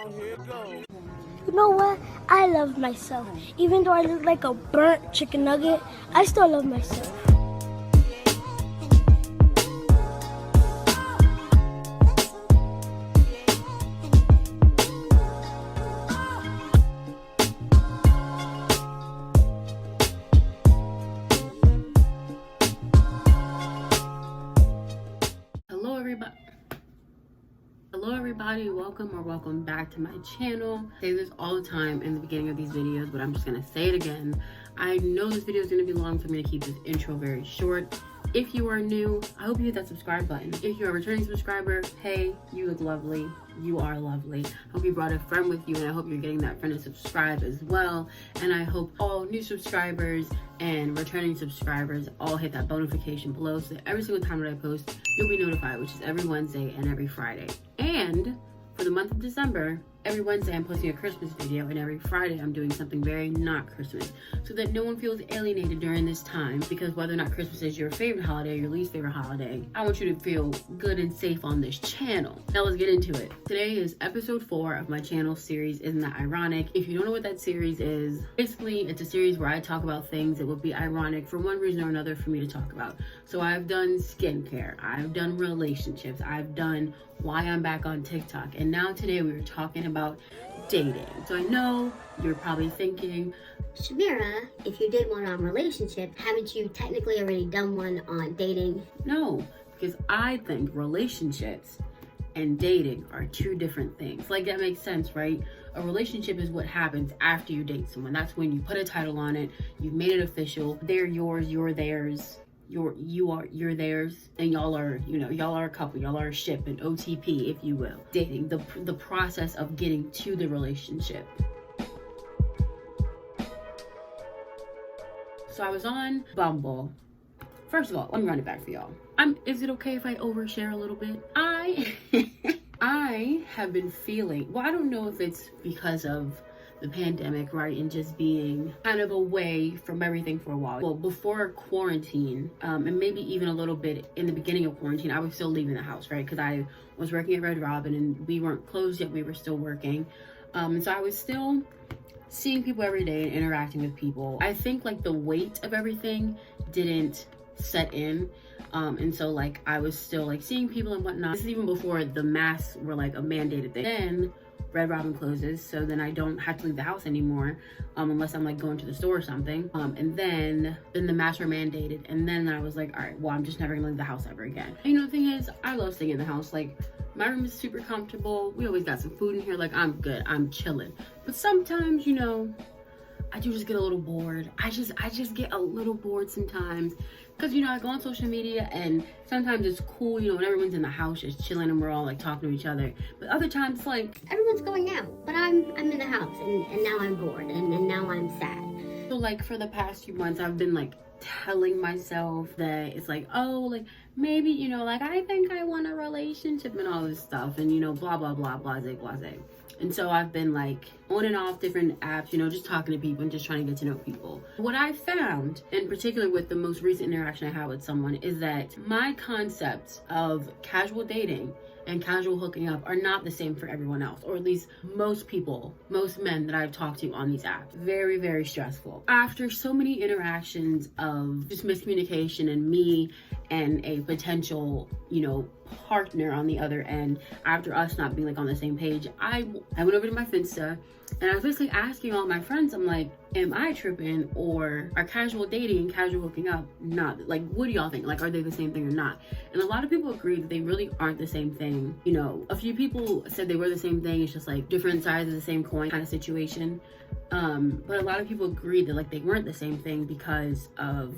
You know what? I love myself. Even though I look like a burnt chicken nugget, I still love myself. Hello everybody, welcome back to my channel. I say this all the time in the beginning of these videos, but I'm just gonna say it again. I know this video is gonna be long, so I'm gonna keep this intro very short. If you are new, I hope you hit that subscribe button. If you're a returning subscriber, hey, you look lovely. You are lovely. I hope you brought a friend with you, and I hope you're getting that friend to subscribe as well. And I hope all new subscribers and returning subscribers all hit that notification below, so that every single time that I post, you'll be notified, which is every Wednesday and every Friday. And for the month of December, every Wednesday I'm posting a Christmas video, and every Friday I'm doing something very not Christmas, so that no one feels alienated during this time, because whether or not Christmas is your favorite holiday or your least favorite holiday, I want you to feel good and safe on this channel. Now let's get into it. Today is episode 4 of my channel series, Isn't That Ironic? If you don't know what that series is, basically it's a series where I talk about things that would be ironic for one reason or another for me to talk about. So I've done skincare, I've done relationships, I've done why I'm back on TikTok, and now today we were talking about dating. So I know you're probably thinking, Shamira, if you did one on relationship, haven't you technically already done one on dating? No, because I think relationships and dating are two different things. Like, that makes sense, right? A relationship is what happens after you date someone. That's when you put a title on it, you've made it official, they're yours, you're theirs. You're theirs, and y'all are a couple, y'all are a ship, an OTP, if you will. Dating, the process of getting to the relationship. So I was on Bumble. First of all, let me run it back for y'all. Is it okay if I overshare a little bit? I have been feeling, well, I don't know if it's because of the pandemic, right, and just being kind of away from everything for a while. Well, before quarantine, and maybe even a little bit in the beginning of quarantine, I was still leaving the house, right, because I was working at Red Robin and we weren't closed yet, we were still working, and so I was still seeing people every day and interacting with people. I think like the weight of everything didn't set in, and so like I was still like seeing people and whatnot. This is even before the masks were like a mandated thing. Then Red Robin closes, so then I don't have to leave the house anymore, unless I'm like going to the store or something. And then the masks were mandated, and then I was like, all right, well, I'm just never gonna leave the house ever again. And, the thing is, I love staying in the house. Like, my room is super comfortable. We always got some food in here. Like, I'm good. I'm chilling. But sometimes, I do just get a little bored. I just get a little bored sometimes. Because, I go on social media and sometimes it's cool, when everyone's in the house just chilling and we're all like talking to each other. But other times it's like, everyone's going out, but I'm in the house and now I'm bored and now I'm sad. So like for the past few months, I've been like telling myself that it's like, oh, like maybe, like I think I want a relationship and all this stuff and, blah, blah, blah, blase, blase. And so I've been like on and off different apps, just talking to people and just trying to get to know people. What I found, in particular with the most recent interaction I had with someone, is that my concept of casual dating and casual hooking up are not the same for everyone else, or at least most people, most men that I've talked to on these apps. Very, very stressful. After so many interactions of just miscommunication and me and a potential, partner on the other end, after us not being like on the same page, I went over to my Finsta and I was basically asking all my friends, I'm like, am I tripping, or are casual dating and casual hooking up not, like, what do y'all think? Like, are they the same thing or not? And a lot of people agree that they really aren't the same thing. A few people said they were the same thing. It's just like different sides of the same coin kind of situation. But a lot of people agreed that like they weren't the same thing because of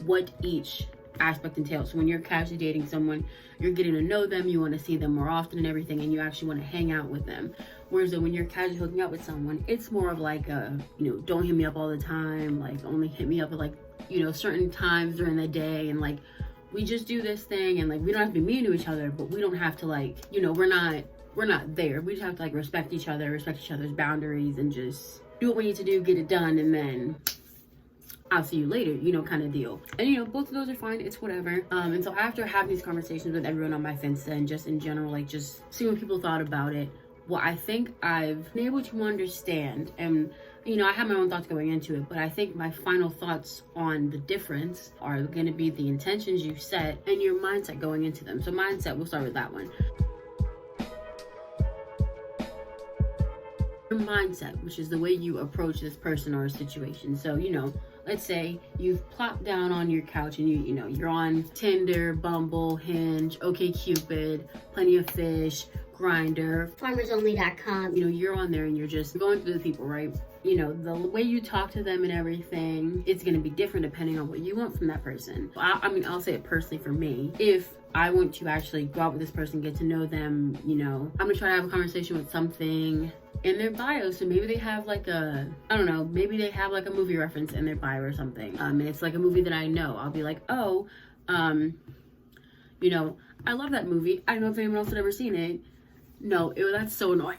what each aspect entails. So when you're casually dating someone, you're getting to know them, you want to see them more often and everything, and you actually want to hang out with them. Whereas when you're casually hooking up with someone, it's more of like a, don't hit me up all the time, like only hit me up at like, certain times during the day, and like we just do this thing, and like we don't have to be mean to each other, but we don't have to like, we're not there. We just have to like respect each other's boundaries, and just do what we need to do, get it done, and then I'll see you later, kind of deal. And, both of those are fine. It's whatever. And so after having these conversations with everyone on my Finsta and just in general, like just seeing what people thought about it, what I think I've been able to understand, and you know, I have my own thoughts going into it, but I think my final thoughts on the difference are going to be the intentions you set and your mindset going into them. So mindset, we'll start with that one. Your mindset, which is the way you approach this person or a situation. So, you know, let's say you've plopped down on your couch and you know, you're on Tinder, Bumble, Hinge, OkCupid, Plenty of Fish, Grinder, farmersonly.com. You know, you're on there and you're just going through the people, right? You know, the way you talk to them and everything, it's going to be different depending on what you want from that person. I mean, I'll say it personally for me. If I want to actually go out with this person, get to know them, you know, I'm going to try to have a conversation with something in their bio. So maybe they have like a, I don't know, maybe they have like a movie reference in their bio or something. And it's like a movie that I know. I'll be like, oh, you know, I love that movie. I don't know if anyone else had ever seen it. No, that's so annoying.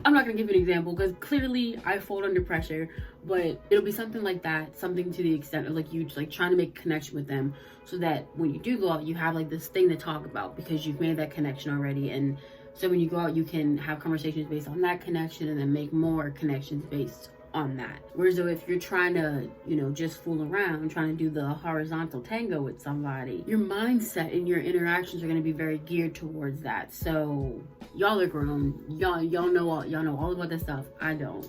I'm not gonna give you an example because clearly I fold under pressure, but it'll be something like that, something to the extent of like you like trying to make a connection with them so that when you do go out, you have like this thing to talk about because you've made that connection already. And so when you go out, you can have conversations based on that connection and then make more connections based on that. Whereas though if you're trying to, you know, just fool around, trying to do the horizontal tango with somebody, your mindset and your interactions are going to be very geared towards that. So y'all are grown, y'all know all about this stuff. I don't,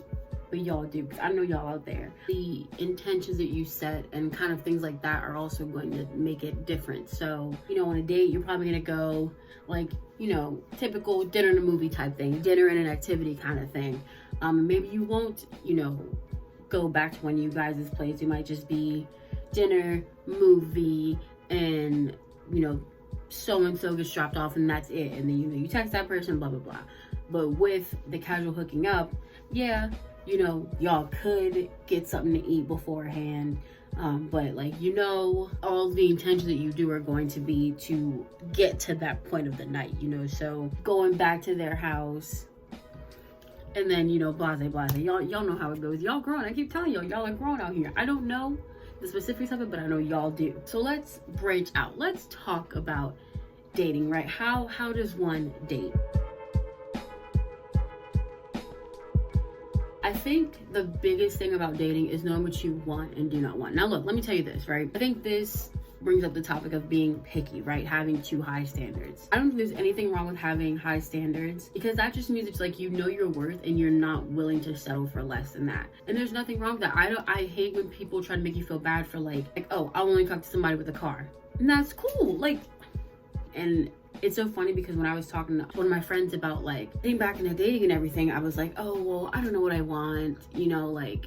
but y'all do, because I know y'all out there. The intentions that you set and kind of things like that are also going to make it different. So, you know, on a date, you're probably going to go like, you know, typical dinner and a movie type thing, dinner and an activity kind of thing. Maybe you won't, you know, go back to one of you guys' place. It might just be dinner, movie, and, you know, so-and-so gets dropped off and that's it. And then, you know, you text that person, blah, blah, blah. But with the casual hooking up, yeah, you know, y'all could get something to eat beforehand. But like, you know, all the intentions that you do are going to be to get to that point of the night, you know, so going back to their house and then, you know, blase. Y'all know how it goes. Y'all grown. I keep telling y'all are grown out here. I don't know the specifics of it, but I know y'all do. So let's branch out. Let's talk about dating, right? How does one date? I think the biggest thing about dating is knowing what you want and do not want. Now look, let me tell you this, right? I think this brings up the topic of being picky, right? Having too high standards. I don't think there's anything wrong with having high standards because that just means it's like you know your worth and you're not willing to settle for less than that. And there's nothing wrong with that. I hate when people try to make you feel bad for like, oh, I'll only talk to somebody with a car. And that's cool. Like, and it's so funny because when I was talking to one of my friends about like getting back into dating and everything, I was like, oh, well, I don't know what I want. You know, like,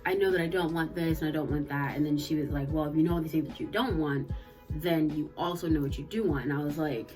I know that I don't want this and I don't want that. And then she was like, well, if you know all these things that you don't want, then you also know what you do want. And I was like,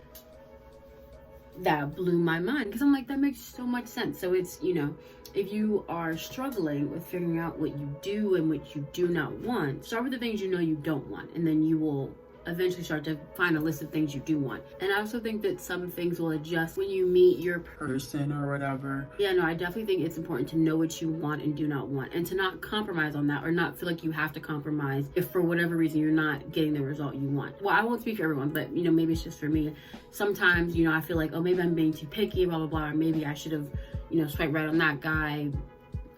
that blew my mind because I'm like, that makes so much sense. So it's, you know, if you are struggling with figuring out what you do and what you do not want, start with the things you know you don't want, and then you will eventually start to find a list of things you do want. And I also think that some things will adjust when you meet your person or whatever. Yeah, no, I definitely think it's important to know what you want and do not want, and to not compromise on that or not feel like you have to compromise if for whatever reason you're not getting the result you want. Well, I won't speak for everyone, but you know, maybe it's just for me. Sometimes, you know, I feel like, oh, maybe I'm being too picky, blah, blah, blah, or maybe I should have, you know, swiped right on that guy.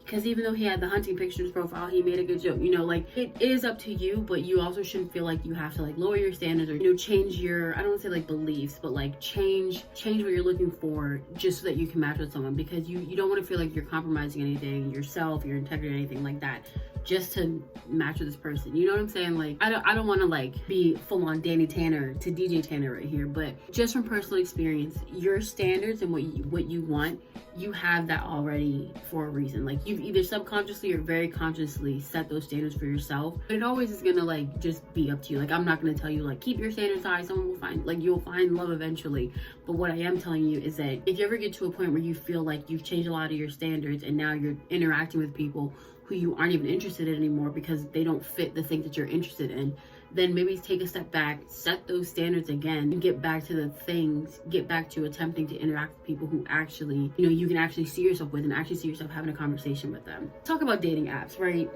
Because even though he had the hunting pictures profile, he made a good joke, you know, like it is up to you, but you also shouldn't feel like you have to like lower your standards or, you know, change your, I don't want to say like beliefs, but like change what you're looking for just so that you can match with someone, because you don't want to feel like you're compromising anything, yourself, your integrity, anything like that, just to match with this person. You know what I'm saying? Like, I don't want to like be full on Danny Tanner to DJ Tanner right here, but just from personal experience, your standards and what you want, you have that already for a reason. Like, you've either subconsciously or very consciously set those standards for yourself, but it always is gonna like just be up to you. Like, I'm not gonna tell you like keep your standards high, someone will find, like, you'll find love eventually. But what I am telling you is that if you ever get to a point where you feel like you've changed a lot of your standards and now you're interacting with people who you aren't even interested in anymore because they don't fit the things that you're interested in, then maybe take a step back, set those standards again, and get back to attempting to interact with people who actually, you know, you can actually see yourself with and actually see yourself having a conversation with them. Talk about dating apps, right?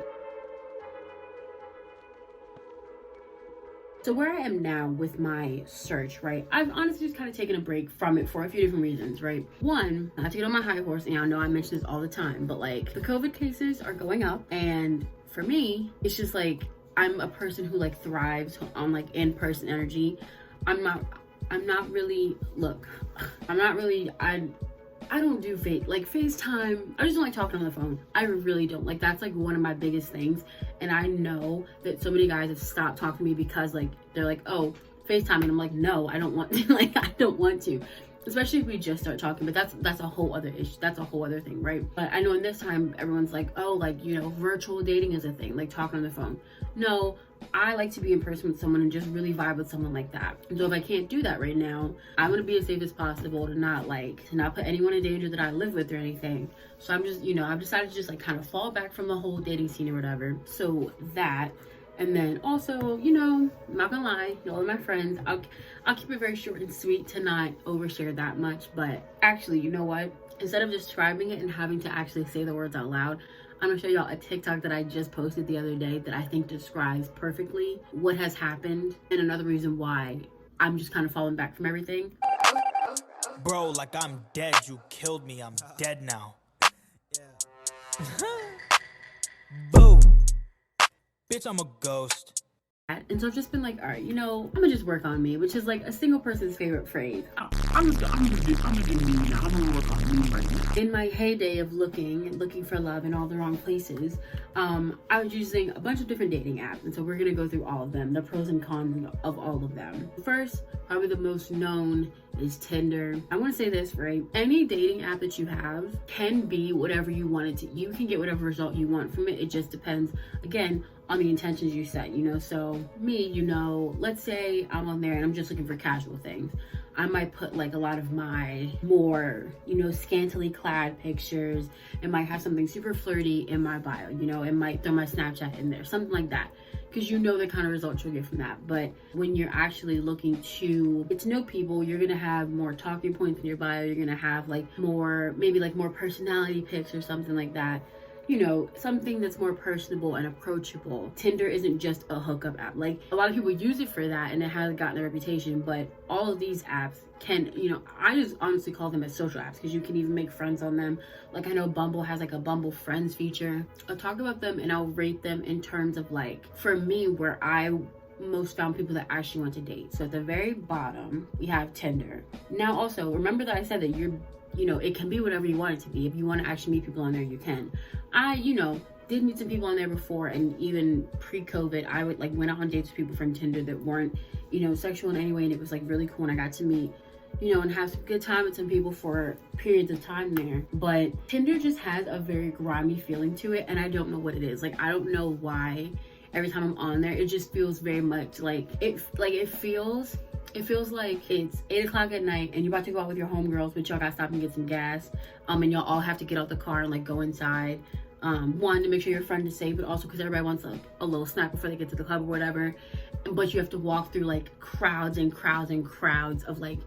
So where I am now with my search, right? I've honestly just kind of taken a break from it for a few different reasons, right? One, I have to get on my high horse, and I know I mention this all the time, but like the COVID cases are going up, and for me, it's just like I'm a person who like thrives on like in-person energy. I'm not really, I don't do FaceTime. I just don't like talking on the phone. I really don't. Like, that's like one of my biggest things. And I know that so many guys have stopped talking to me because like, they're like, oh, FaceTime. And I'm like, no, I don't want to. Like, I don't want to. Especially if we just start talking, but that's a whole other issue. That's a whole other thing, right? But I know in this time, everyone's like, oh, like, you know, virtual dating is a thing, like talking on the phone. No, I like to be in person with someone and just really vibe with someone like that. And so if I can't do that right now, I want to be as safe as possible to not put anyone in danger that I live with or anything. So I'm just, you know, I've decided to just like kind of fall back from the whole dating scene or whatever. So that. And then also, you know, I'm not gonna lie, y'all are my friends. I'll keep it very short and sweet to not overshare that much. But actually, you know what? Instead of describing it and having to actually say the words out loud, I'm gonna show y'all a TikTok that I just posted the other day that I think describes perfectly what has happened and another reason why I'm just kind of falling back from everything. Bro, like I'm dead. You killed me. I'm dead now. Boom. Bitch, I'm a ghost. And so I've just been like, all right, you know, I'm gonna just work on me, which is like a single person's favorite phrase. I'm gonna work on me right now. In my heyday of looking for love in all the wrong places, I was using a bunch of different dating apps. And so we're gonna go through all of them, the pros and cons of all of them. First, probably the most known is Tinder. I want to say this, right? Any dating app that you have can be whatever you want it to. You can get whatever result you want from it. It just depends, again, on the intentions you set, you know? So me, you know, let's say I'm on there and I'm just looking for casual things. I might put like a lot of my more, you know, scantily clad pictures. It might have something super flirty in my bio, you know, it might throw my Snapchat in there, something like that. Because you know the kind of results you'll get from that. But when you're actually looking to get to know people, you're gonna have more talking points in your bio. You're gonna have like more, maybe like more personality pics or something like that. You know, something that's more personable and approachable. Tinder isn't just a hookup app. Like, a lot of people use it for that and it has gotten a reputation, but all of these apps can, you know, I just honestly call them as social apps because you can even make friends on them. Like, I know Bumble has like a Bumble Friends feature. I'll talk about them and I'll rate them in terms of like, for me, where I most found people that actually want to date. So at the very bottom, we have Tinder. Now also, remember that I said that you know, it can be whatever you want it to be. If you want to actually meet people on there, you can. I, you know, did meet some people on there before, and even pre-COVID, I would like went out on dates with people from Tinder that weren't, you know, sexual in any way, and it was like really cool, and I got to meet, you know, and have some good time with some people for periods of time there. But Tinder just has a very grimy feeling to it, and I don't know what it is. Like, I don't know why every time I'm on there, it just feels very much like it feels like it's 8 o'clock at night and you're about to go out with your homegirls, but y'all gotta stop and get some gas. And y'all all have to get out the car and like go inside. One, to make sure your friend is safe, but also because everybody wants a little snack before they get to the club or whatever. But you have to walk through like crowds and crowds and crowds of like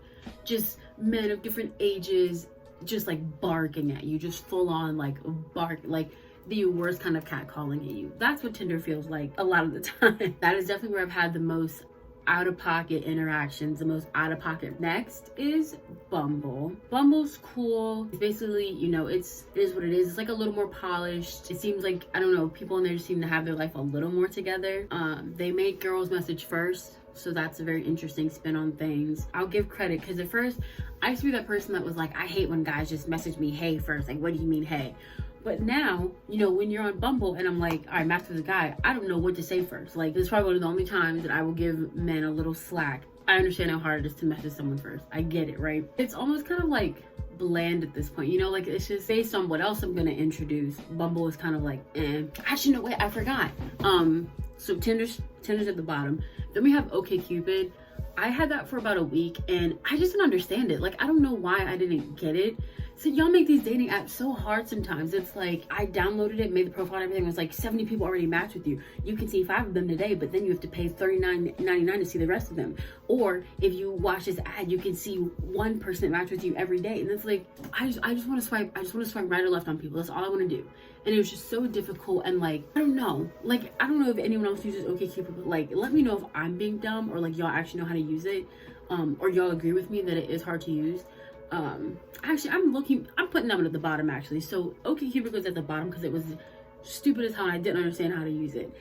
just men of different ages, just like barking at you, just full on like bark, like the worst kind of cat calling at you. That's what Tinder feels like a lot of the time. That is definitely where I've had the most out-of-pocket interactions, the most out-of-pocket. Next is Bumble. Bumble's cool. It's basically, you know, it is what it is. It's like a little more polished. It seems like, I don't know, people in there just seem to have their life a little more together. They make girls message first, so that's a very interesting spin on things. I'll give credit, because at first I used to be that person that was like, I hate when guys just message me hey first, like, what do you mean hey? But now, you know, when you're on Bumble and I'm like, all right, match with a guy, I don't know what to say first. Like, this is probably one of the only times that I will give men a little slack. I understand how hard it is to message someone first. I get it, right? It's almost kind of like bland at this point, you know, like it's just based on what else I'm gonna introduce. Bumble is kind of like, Actually, no, wait, I forgot. So Tinder's at the bottom. Then we have OkCupid. I had that for about a week and I just didn't understand it. Like, I don't know why I didn't get it. So y'all make these dating apps so hard sometimes. It's like, I downloaded it, made the profile and everything. It was like 70 people already matched with you. You can see 5 of them today, but then you have to pay $39.99 to see the rest of them. Or if you watch this ad, you can see one person that matched with you every day. And it's like, I just want to swipe. I just want to swipe right or left on people. That's all I want to do. And it was just so difficult. And like, I don't know. Like, I don't know if anyone else uses OkCupid, but like, let me know if I'm being dumb or like y'all actually know how to use it. Or y'all agree with me that it is hard to use. Actually, I'm putting them at the bottom actually. So OkCupid goes at the bottom because it was stupid as hell and I didn't understand how to use it.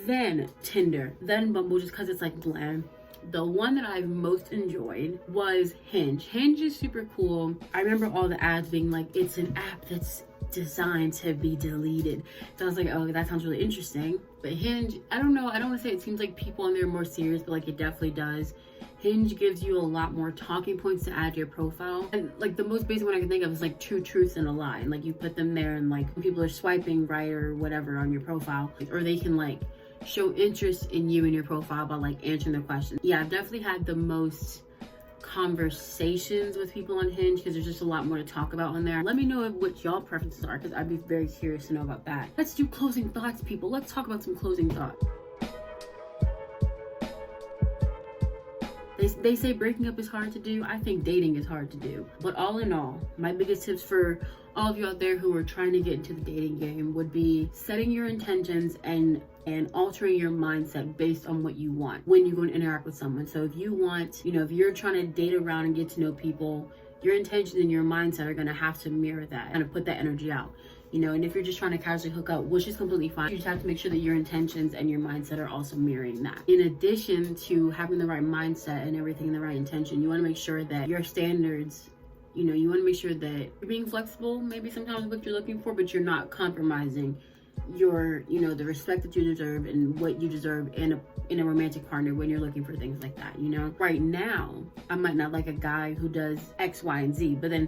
Then Tinder, then Bumble, just because it's like bland. The one that I've most enjoyed was Hinge. Hinge is super cool. I remember all the ads being like, it's an app that's designed to be deleted. So I was like, oh, that sounds really interesting. But Hinge, I don't know. I don't want to say it seems like people on there are more serious, but like it definitely does. Hinge gives you a lot more talking points to add to your profile. And like the most basic one I can think of is like 2 truths and a lie. And like you put them there and like people are swiping right or whatever on your profile, or they can like show interest in you and your profile by like answering their questions. Yeah, I've definitely had the most conversations with people on Hinge because there's just a lot more to talk about on there. Let me know what y'all preferences are because I'd be very curious to know about that. Let's do closing thoughts, people. Let's talk about some closing thoughts. They say breaking up is hard to do. I think dating is hard to do. But all in all, my biggest tips for all of you out there who are trying to get into the dating game would be setting your intentions and altering your mindset based on what you want when you're going to interact with someone. So if you want, if you're trying to date around and get to know people, your intentions and your mindset are going to have to mirror that and put that energy out. And if you're just trying to casually hook up, which is completely fine, you just have to make sure that your intentions and your mindset are also mirroring that. In addition to having the right mindset and everything, the right intention, you want to make sure that your standards, you want to make sure that you're being flexible, maybe sometimes what you're looking for, but you're not compromising your, the respect that you deserve and what you deserve in a romantic partner when you're looking for things like that. Right now, I might not like a guy who does X, Y, and Z, but then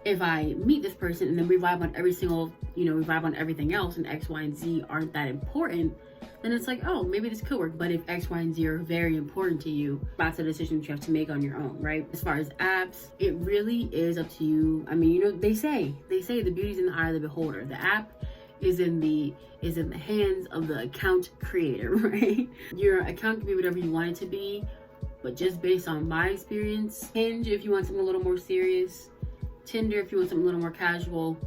if I meet this person and then we vibe on we vibe on everything else and X, Y, and Z aren't that important, then it's like, oh, maybe this could work. But if X, Y, and Z are very important to you, that's a decision that you have to make on your own, right? As far as apps, it really is up to you. I mean, they say the beauty's in the eye of the beholder. The app is in the hands of the account creator, right? Your account can be whatever you want it to be, but just based on my experience, Hinge if you want something a little more serious, Tinder if you want something a little more casual,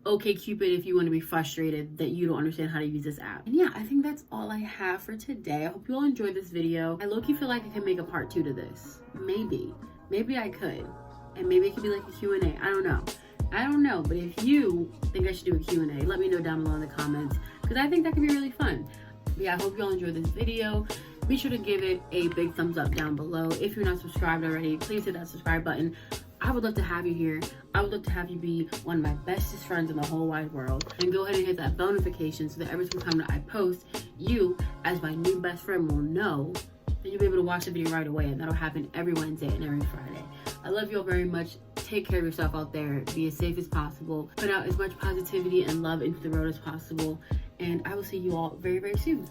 OkCupid if you want to be frustrated that you don't understand how to use this app. And yeah, I think that's all I have for today. I hope you all enjoyed this video. I low-key feel like I can make a part 2 to this. Maybe I could. And maybe it could be like a Q&A. I don't know, but if you think I should do a Q&A, let me know down below in the comments because I think that could be really fun. But yeah, I hope you all enjoyed this video. Be sure to give it a big thumbs up down below. If you're not subscribed already, please hit that subscribe button. I would love to have you here. I would love to have you be one of my bestest friends in the whole wide world. And go ahead and hit that bell notification so that every single time that I post, you, as my new best friend, will know that you'll be able to watch the video right away. And that'll happen every Wednesday and every Friday. I love you all very much. Take care of yourself out there. Be as safe as possible. Put out as much positivity and love into the road as possible. And I will see you all very, very soon.